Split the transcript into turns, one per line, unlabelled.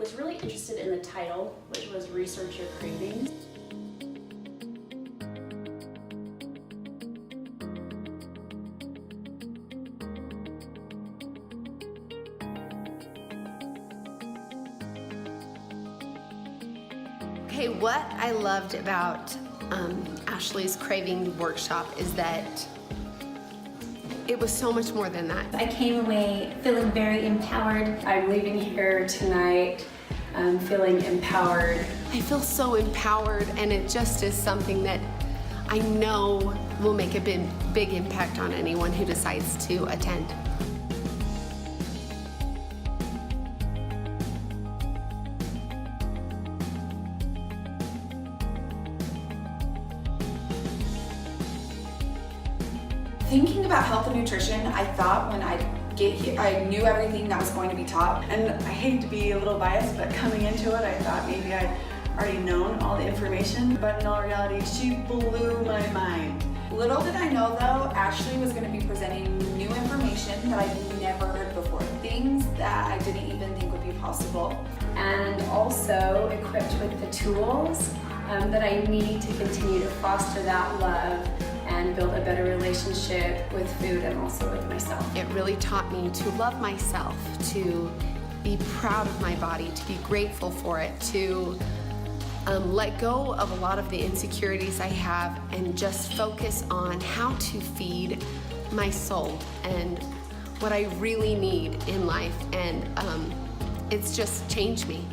was really interested in the title, which was Research Your Cravings.
Okay, what I loved about Ashley's Craving workshop is that it was so much more than that.
I came away feeling very empowered.
I'm leaving here tonight feeling empowered.
I feel so empowered, and it just is something that I know will make a big impact on anyone who decides to attend.
Thinking about health and nutrition, I thought when I'd get here, I knew everything that was going to be taught. And I hate to be a little biased, but coming into it, I thought maybe I'd already known all the information. But in all reality, she blew my mind. Little did I know though, Ashley was going to be presenting new information that I'd never heard before. Things that I didn't even think would be possible.
And also equipped with the tools that I need to continue to foster that love and build a better relationship with food and also with myself.
It really taught me to love myself, to be proud of my body, to be grateful for it, to let go of a lot of the insecurities I have and just focus on how to feed my soul and what I really need in life. And it's just changed me.